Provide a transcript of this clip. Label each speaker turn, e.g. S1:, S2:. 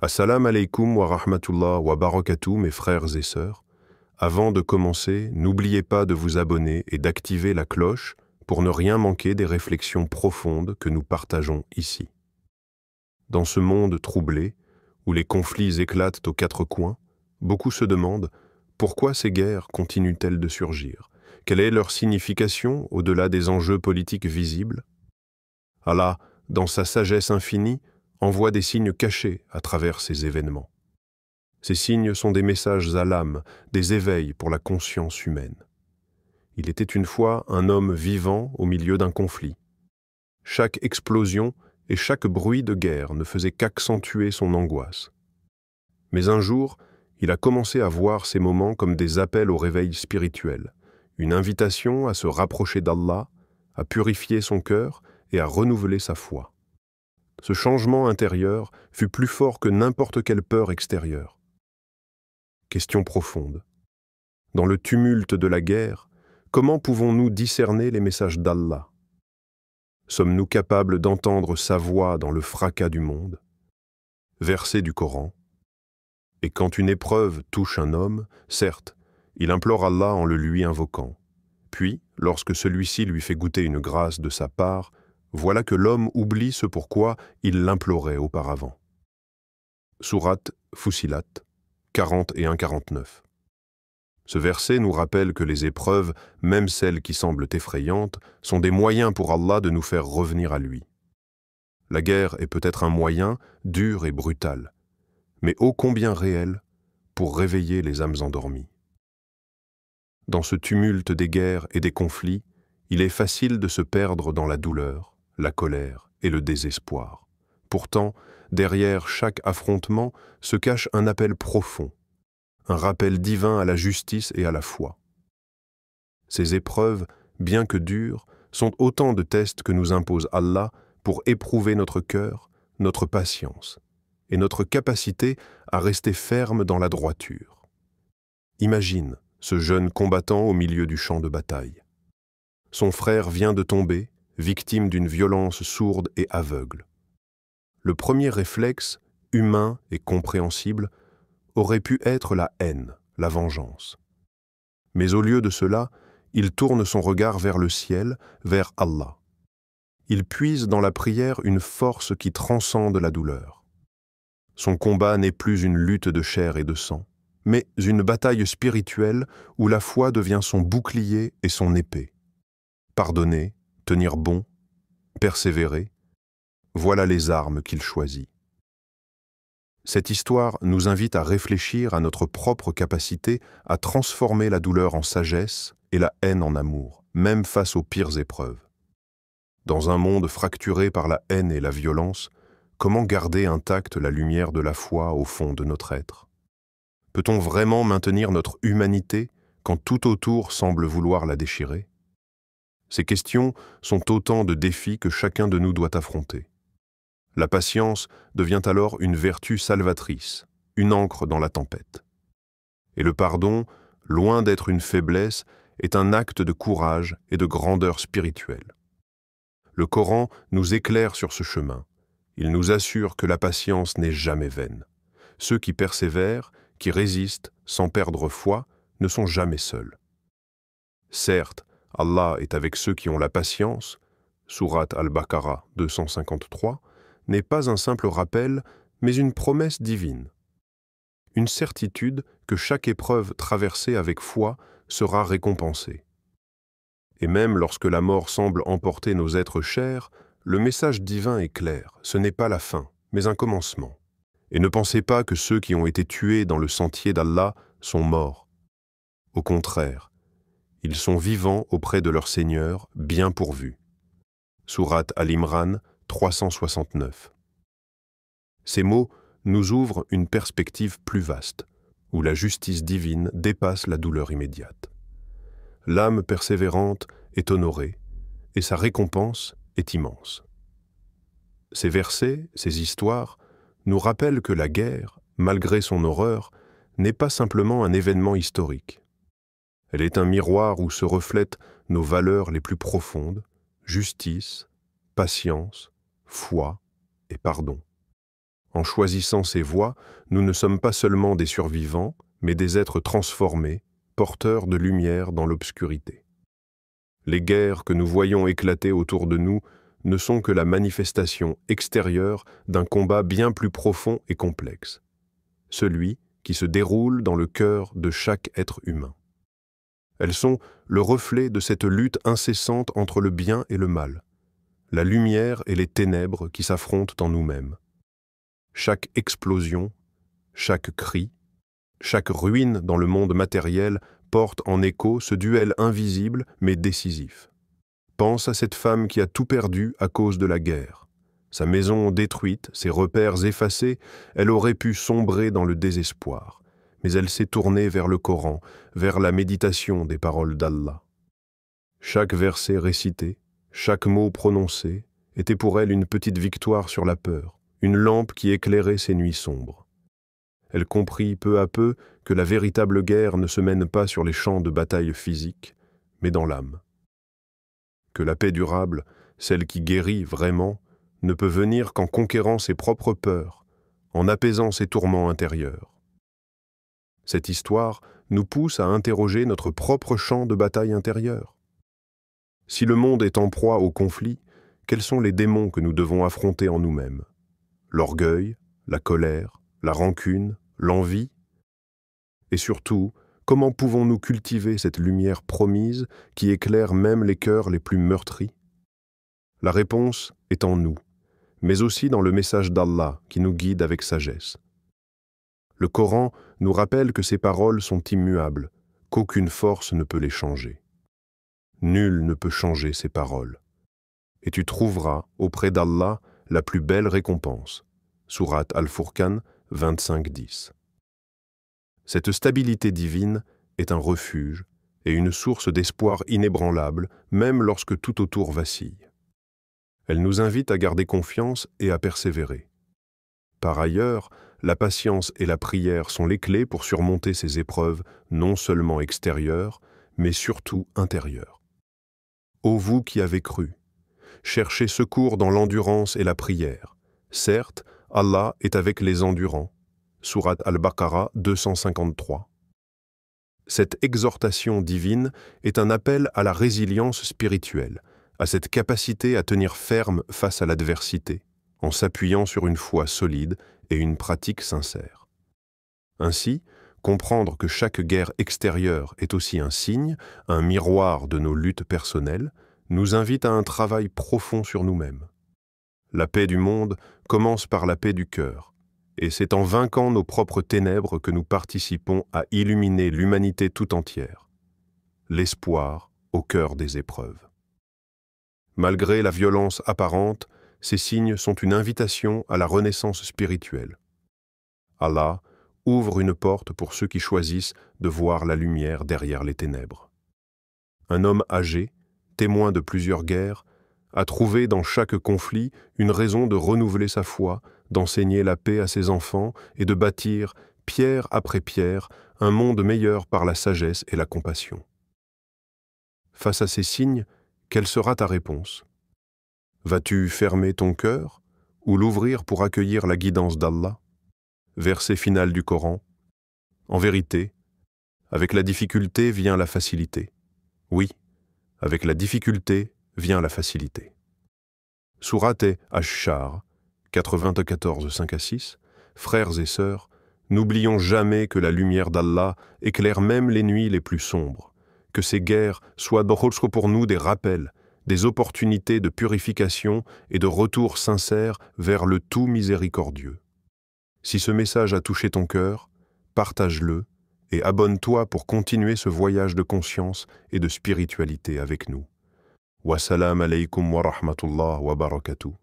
S1: Assalamu alaikum wa rahmatullah wa barakatuh, mes frères et sœurs. Avant de commencer, n'oubliez pas de vous abonner et d'activer la cloche pour ne rien manquer des réflexions profondes que nous partageons ici. Dans ce monde troublé, où les conflits éclatent aux quatre coins, beaucoup se demandent pourquoi ces guerres continuent-elles de surgir? Quelle est leur signification au-delà des enjeux politiques visibles? Allah, dans sa sagesse infinie, envoie des signes cachés à travers ces événements. Ces signes sont des messages à l'âme, des éveils pour la conscience humaine. Il était une fois un homme vivant au milieu d'un conflit. Chaque explosion et chaque bruit de guerre ne faisait qu'accentuer son angoisse. Mais un jour, il a commencé à voir ces moments comme des appels au réveil spirituel, une invitation à se rapprocher d'Allah, à purifier son cœur et à renouveler sa foi. Ce changement intérieur fut plus fort que n'importe quelle peur extérieure. Question profonde. Dans le tumulte de la guerre, comment pouvons-nous discerner les messages d'Allah? Sommes-nous capables d'entendre sa voix dans le fracas du monde? Verset du Coran. Et quand une épreuve touche un homme, certes, il implore Allah en le lui invoquant. Puis, lorsque celui-ci lui fait goûter une grâce de sa part, voilà que l'homme oublie ce pourquoi il l'implorait auparavant. Sourate Fussilat 41-49. Ce verset nous rappelle que les épreuves, même celles qui semblent effrayantes, sont des moyens pour Allah de nous faire revenir à lui. La guerre est peut-être un moyen, dur et brutal, mais ô combien réel, pour réveiller les âmes endormies. Dans ce tumulte des guerres et des conflits, il est facile de se perdre dans la douleur, la colère et le désespoir. Pourtant, derrière chaque affrontement se cache un appel profond, un rappel divin à la justice et à la foi. Ces épreuves, bien que dures, sont autant de tests que nous impose Allah pour éprouver notre cœur, notre patience et notre capacité à rester ferme dans la droiture. Imagine ce jeune combattant au milieu du champ de bataille. Son frère vient de tomber, victime d'une violence sourde et aveugle. Le premier réflexe, humain et compréhensible, aurait pu être la haine, la vengeance. Mais au lieu de cela, il tourne son regard vers le ciel, vers Allah. Il puise dans la prière une force qui transcende la douleur. Son combat n'est plus une lutte de chair et de sang, mais une bataille spirituelle où la foi devient son bouclier et son épée. Pardonner, tenir bon, persévérer, voilà les armes qu'il choisit. Cette histoire nous invite à réfléchir à notre propre capacité à transformer la douleur en sagesse et la haine en amour, même face aux pires épreuves. Dans un monde fracturé par la haine et la violence, comment garder intacte la lumière de la foi au fond de notre être? Peut-on vraiment maintenir notre humanité quand tout autour semble vouloir la déchirer? Ces questions sont autant de défis que chacun de nous doit affronter. La patience devient alors une vertu salvatrice, une ancre dans la tempête. Et le pardon, loin d'être une faiblesse, est un acte de courage et de grandeur spirituelle. Le Coran nous éclaire sur ce chemin. Il nous assure que la patience n'est jamais vaine. Ceux qui persévèrent, qui résistent sans perdre foi, ne sont jamais seuls. Certes, Allah est avec ceux qui ont la patience, Sourate Al-Baqarah 253, n'est pas un simple rappel, mais une promesse divine. Une certitude que chaque épreuve traversée avec foi sera récompensée. Et même lorsque la mort semble emporter nos êtres chers, le message divin est clair, ce n'est pas la fin, mais un commencement. Et ne pensez pas que ceux qui ont été tués dans le sentier d'Allah sont morts. Au contraire, ils sont vivants auprès de leur Seigneur, bien pourvus. Sourate Al-Imran 369. Ces mots nous ouvrent une perspective plus vaste, où la justice divine dépasse la douleur immédiate. L'âme persévérante est honorée, et sa récompense est immense. Ces versets, ces histoires, nous rappellent que la guerre, malgré son horreur, n'est pas simplement un événement historique. Elle est un miroir où se reflètent nos valeurs les plus profondes, justice, patience, foi et pardon. En choisissant ces voies, nous ne sommes pas seulement des survivants, mais des êtres transformés, porteurs de lumière dans l'obscurité. Les guerres que nous voyons éclater autour de nous ne sont que la manifestation extérieure d'un combat bien plus profond et complexe, celui qui se déroule dans le cœur de chaque être humain. Elles sont le reflet de cette lutte incessante entre le bien et le mal, la lumière et les ténèbres qui s'affrontent en nous-mêmes. Chaque explosion, chaque cri, chaque ruine dans le monde matériel porte en écho ce duel invisible mais décisif. Pense à cette femme qui a tout perdu à cause de la guerre. Sa maison détruite, ses repères effacés, elle aurait pu sombrer dans le désespoir. Mais elle s'est tournée vers le Coran, vers la méditation des paroles d'Allah. Chaque verset récité, chaque mot prononcé, était pour elle une petite victoire sur la peur, une lampe qui éclairait ses nuits sombres. Elle comprit peu à peu que la véritable guerre ne se mène pas sur les champs de bataille physiques, mais dans l'âme. Que la paix durable, celle qui guérit vraiment, ne peut venir qu'en conquérant ses propres peurs, en apaisant ses tourments intérieurs. Cette histoire nous pousse à interroger notre propre champ de bataille intérieur. Si le monde est en proie au conflit, quels sont les démons que nous devons affronter en nous-mêmes? L'orgueil, la colère, la rancune, l'envie? Et surtout, comment pouvons-nous cultiver cette lumière promise qui éclaire même les cœurs les plus meurtris? La réponse est en nous, mais aussi dans le message d'Allah qui nous guide avec sagesse. Le Coran nous rappelle que ces paroles sont immuables, qu'aucune force ne peut les changer. Nul ne peut changer ces paroles. Et tu trouveras auprès d'Allah la plus belle récompense. Sourate Al-Furqan 25-10. Cette stabilité divine est un refuge et une source d'espoir inébranlable, même lorsque tout autour vacille. Elle nous invite à garder confiance et à persévérer. Par ailleurs, la patience et la prière sont les clés pour surmonter ces épreuves non seulement extérieures, mais surtout intérieures. Ô vous qui avez cru, cherchez secours dans l'endurance et la prière. Certes, Allah est avec les endurants. Sourate Al-Baqarah 253. Cette exhortation divine est un appel à la résilience spirituelle, à cette capacité à tenir ferme face à l'adversité, en s'appuyant sur une foi solide et une pratique sincère. Ainsi, comprendre que chaque guerre extérieure est aussi un signe, un miroir de nos luttes personnelles, nous invite à un travail profond sur nous-mêmes. La paix du monde commence par la paix du cœur, et c'est en vainquant nos propres ténèbres que nous participons à illuminer l'humanité tout entière. L'espoir au cœur des épreuves. Malgré la violence apparente, ces signes sont une invitation à la renaissance spirituelle. Allah ouvre une porte pour ceux qui choisissent de voir la lumière derrière les ténèbres. Un homme âgé, témoin de plusieurs guerres, a trouvé dans chaque conflit une raison de renouveler sa foi, d'enseigner la paix à ses enfants et de bâtir, pierre après pierre, un monde meilleur par la sagesse et la compassion. Face à ces signes, quelle sera ta réponse? Vas-tu fermer ton cœur ou l'ouvrir pour accueillir la guidance d'Allah? Verset final du Coran. En vérité, avec la difficulté vient la facilité. Oui, avec la difficulté vient la facilité. Sourate Ash-Shar 94, 5-6. Frères et sœurs, n'oublions jamais que la lumière d'Allah éclaire même les nuits les plus sombres, que ces guerres soient pour nous des rappels, des opportunités de purification et de retour sincère vers le tout miséricordieux. Si ce message a touché ton cœur, partage-le et abonne-toi pour continuer ce voyage de conscience et de spiritualité avec nous. Wassalam alaykum wa rahmatullah wa barakatuh.